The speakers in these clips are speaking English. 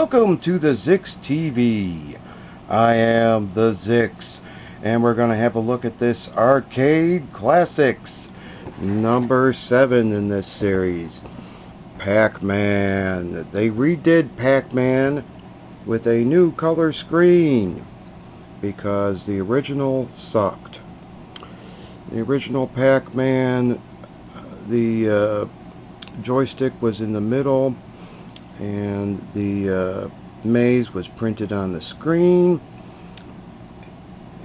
Welcome to the Zix TV. I am the Zix, and we're going to have a look at this Arcade Classics, number 7 in this series, Pac-Man. They redid Pac-Man with a new color screen because the original sucked. The original Pac-Man, the joystick was in the middle, and the maze was printed on the screen,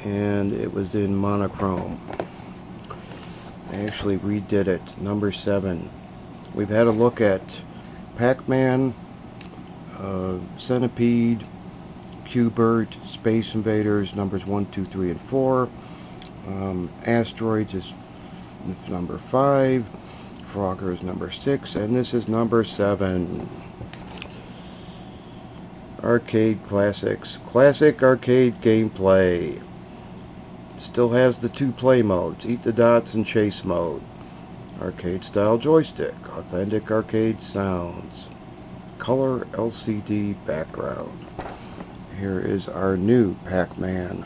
and it was in monochrome. They actually redid it. Number 7. We've had a look at Pac-Man, Centipede, Q*bert, Space Invaders, numbers 1, 2, 3, and 4. Asteroids is number 5. Frogger is number 6, and this is number 7. Arcade Classics. Classic arcade gameplay. Still has the 2 play modes, Eat the Dots and Chase mode. Arcade style joystick. Authentic arcade sounds. Color LCD background. Here is our new Pac-Man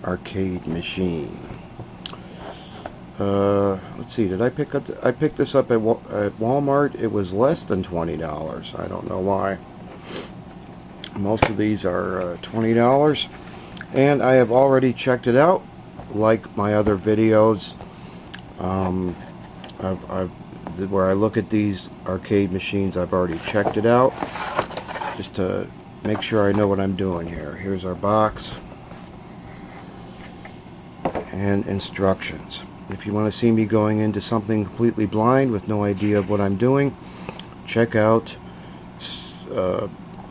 arcade machine. Let's see, did I pick this up at Wal-Mart? It was less than $20. I don't know why. Most of these are $20, and I have already checked it out. Like my other videos, where I look at these arcade machines, I've already checked it out just to make sure I know what I'm doing here. Here's our box and instructions. If you want to see me going into something completely blind with no idea of what I'm doing, check out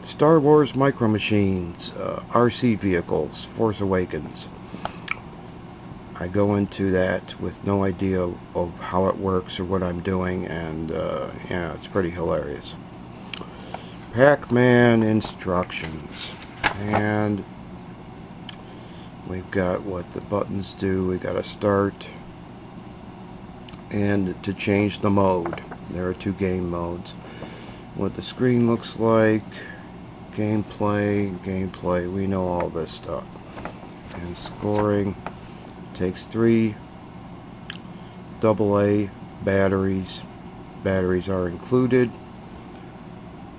Star Wars Micro Machines, RC Vehicles, Force Awakens. I go into that with no idea of how it works or what I'm doing, and yeah, it's pretty hilarious. Pac-Man instructions, and we've got what the buttons do. We got to start, and to change the mode. There are 2 game modes. What the screen looks like, gameplay, we know all this stuff. And scoring takes 3 AA batteries. Batteries are included,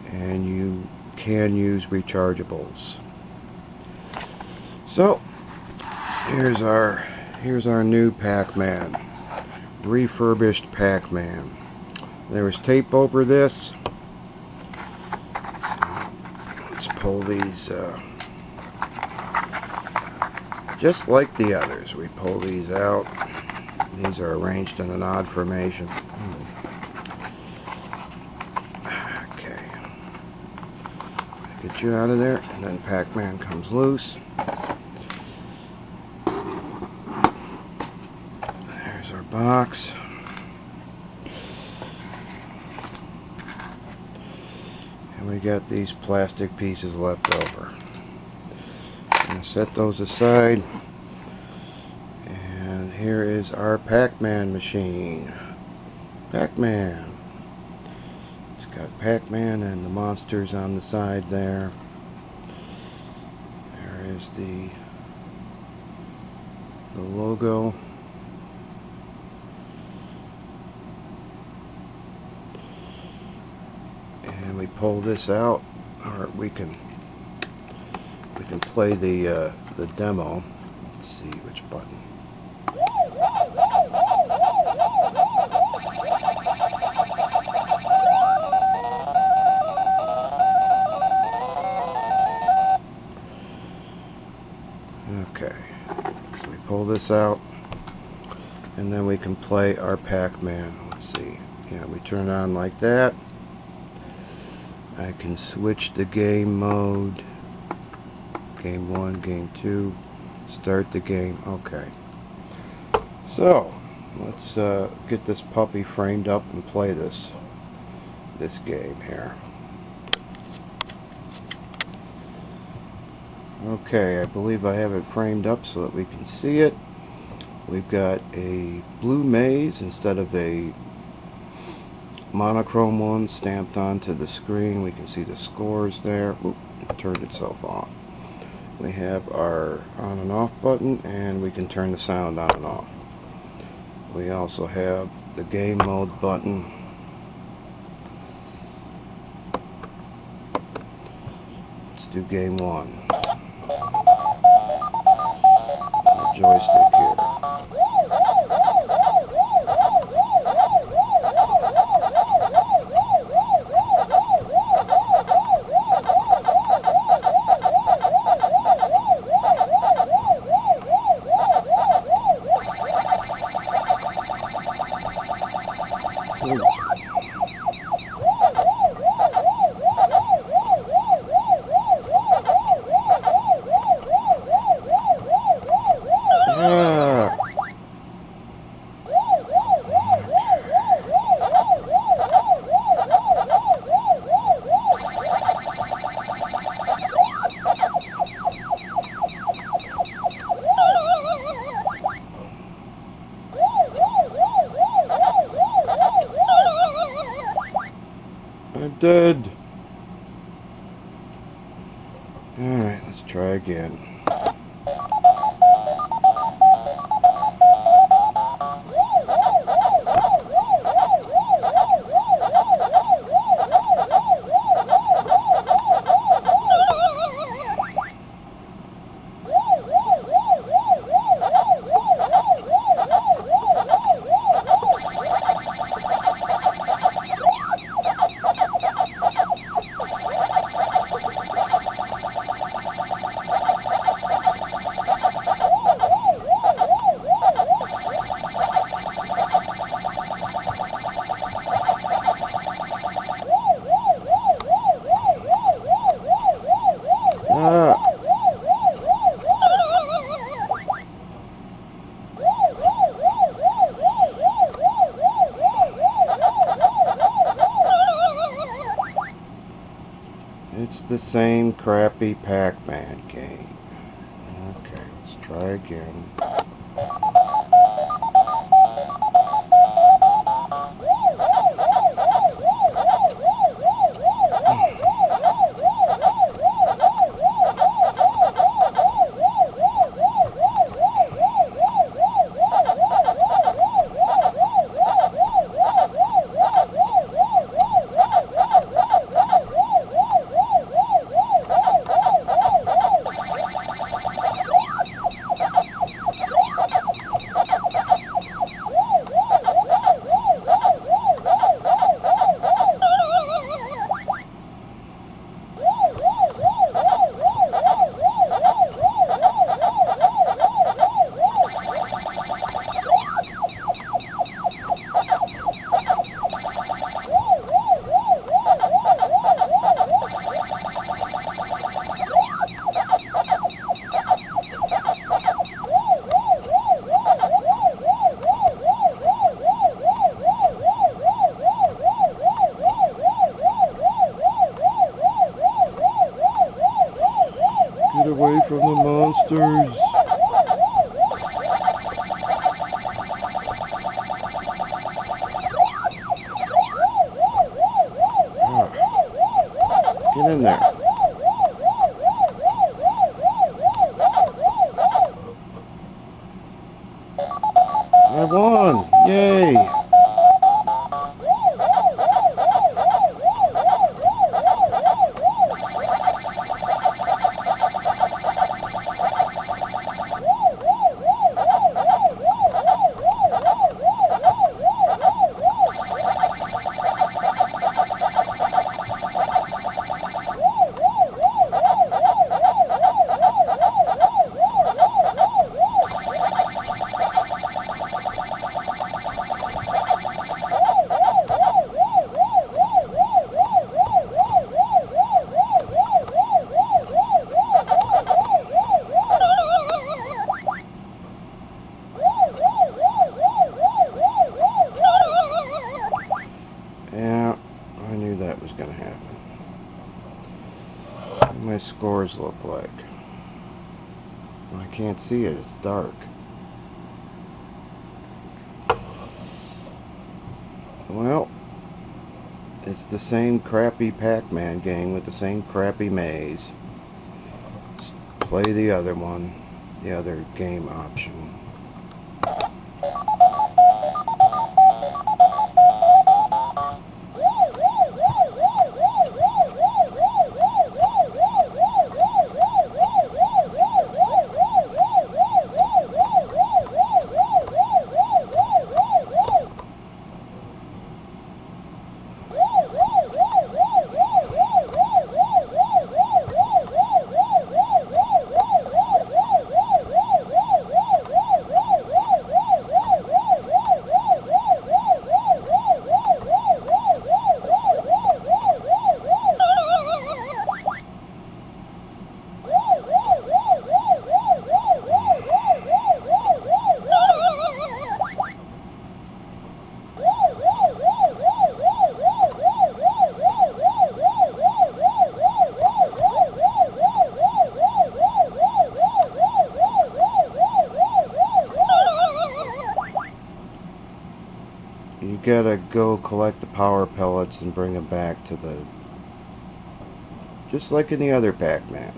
and you can use rechargeables. So here's our new Pac-Man, refurbished Pac-Man. There was tape over this. Let's pull these, just like the others. We pull these out. These are arranged in an odd formation. Okay. Get you out of there, and then Pac-Man comes loose. There's our box. And we got these plastic pieces left over. I'm going to set those aside. And here is our Pac-Man machine. Pac-Man. It's got Pac-Man and the monsters on the side there. There is the logo. And we pull this out, or we can play the demo. Let's see which button. Okay, so we pull this out, and then we can play our Pac-Man. Let's see. Yeah, we turn it on like that. I can switch the game mode. Game 1, game 2. Start the game. Okay. So, let's get this puppy framed up and play this game here. Okay, I believe I have it framed up so that we can see it. We've got a blue maze instead of a monochrome ones stamped onto the screen. We can see the scores there. Oop, it turned itself off. We have our on and off button, and we can turn the sound on and off. We also have the game mode button. Let's do game 1. The joystick here. I'm dead. Alright, let's try again. It's the same crappy Pac-Man game. Okay, let's try again. Get away from the monsters. Get in there. I won! Yay! Yeah, I knew that was going to happen. What do my scores look like? I can't see it, it's dark. Well, It's the same crappy Pac-Man game with the same crappy maze. Let's play the other one, the other game option. You gotta go collect the power pellets and bring them back to the... just like in the other Pac-Man.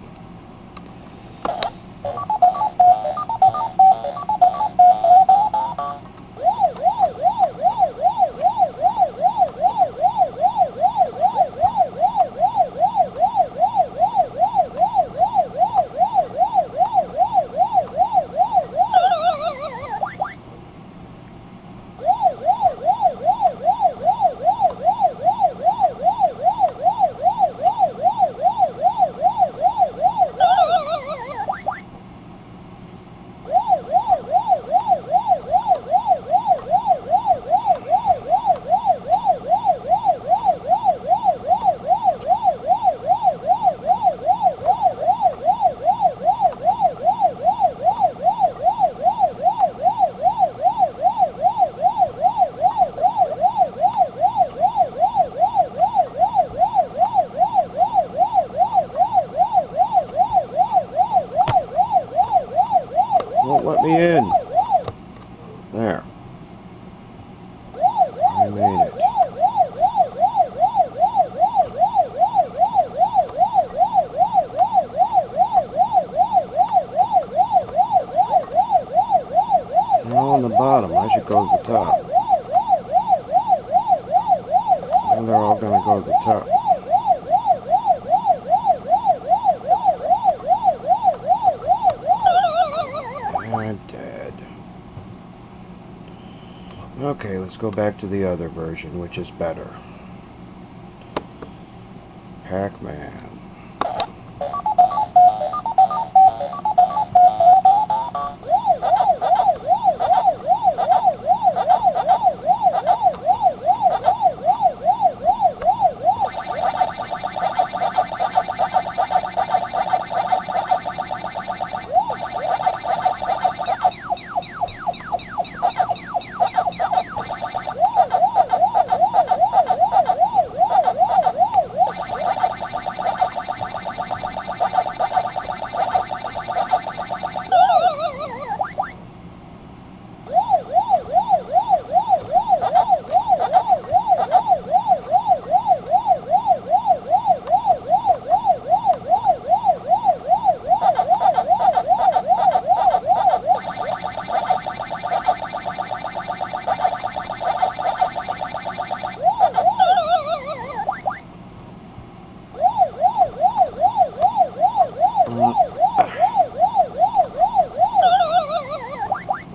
Won't let me in. There. I made it. They're all on the bottom. I should go to the top. Now they're all going to go to the top. I'm dead. Okay, let's go back to the other version, which is better. Pac-Man.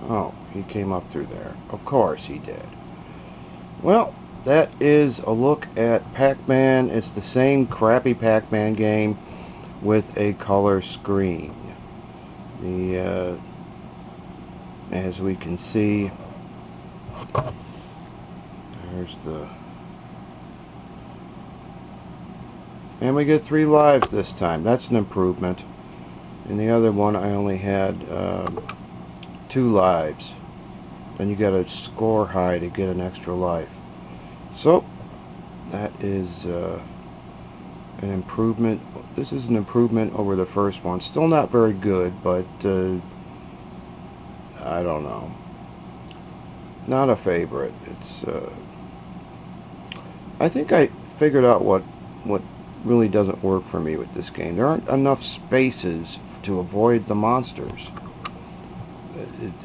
Oh, he came up through there. Of course he did. Well, that is a look at Pac-Man. It's the same crappy Pac-Man game with a color screen. As we can see, there's the... and we get 3 lives this time. That's an improvement. In the other one, I only had 2 lives. Then you gotta score high to get an extra life. So, that is an improvement. This is an improvement over the first one. Still not very good, but I don't know. Not a favorite. It's I think figured out what really doesn't work for me with this game. There aren't enough spaces to avoid the monsters.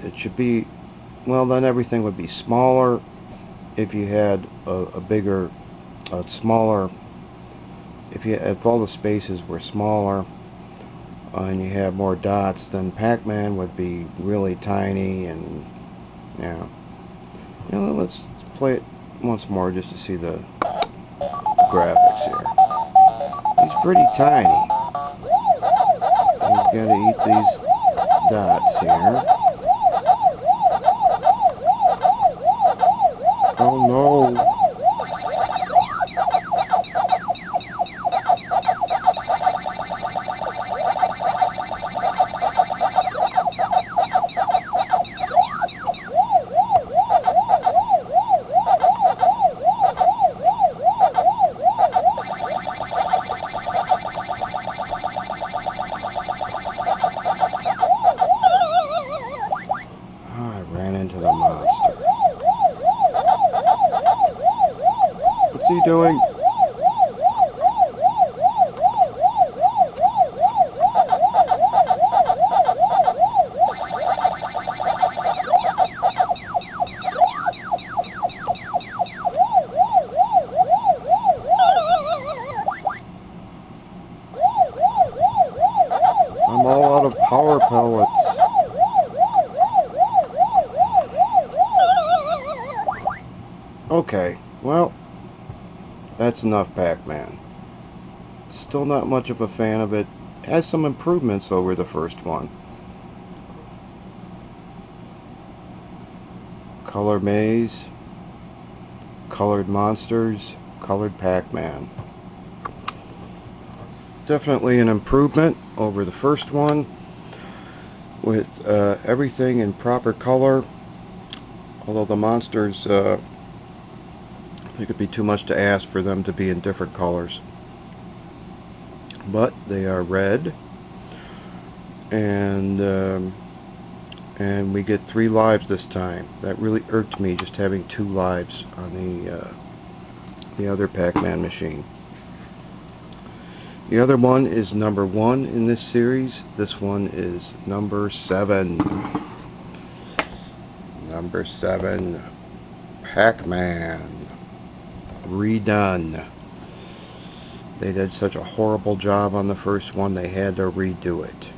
It should be, well, then everything would be smaller. If you had a bigger, smaller, if all the spaces were smaller and you had more dots, then Pac-Man would be really tiny. And yeah, let's play it once more just to see the graphics here. He's pretty tiny. He's got to eat these dots here. Oh no. I ran into the monster. What's he doing? I'm all out of power pellets. Okay, well, that's enough Pac-Man. Still not much of a fan of it. Has some improvements over the first one. Color maze, colored monsters, colored Pac-Man. Definitely an improvement over the first one with everything in proper color. Although the monsters, I think it'd be too much to ask for them to be in different colors. But they are red, and we get 3 lives this time. That really irked me, just having 2 lives on the other Pac-Man machine. The other one is number 1 in this series. This one is number 7. Number 7, Pac-Man. Redone. They did such a horrible job on the first one, they had to redo it.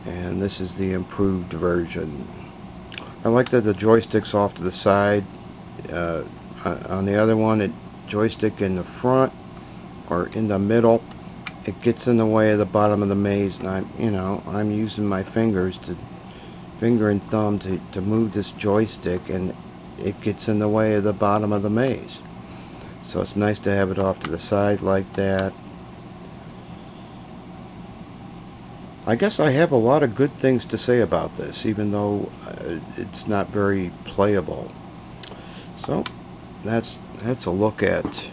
And this is the improved version. I like that the joystick's off to the side. On the other one, joystick in the front or in the middle. It gets in the way of the bottom of the maze, and I'm using my finger and thumb to move this joystick, and it gets in the way of the bottom of the maze. So it's nice to have it off to the side like that. I guess I have a lot of good things to say about this, even though it's not very playable. So that's a look at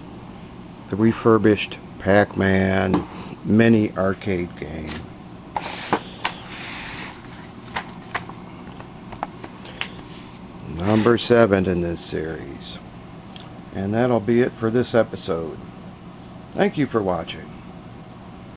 the refurbished Pac-Man mini arcade game. Number 7 in this series. And that'll be it for this episode. Thank you for watching.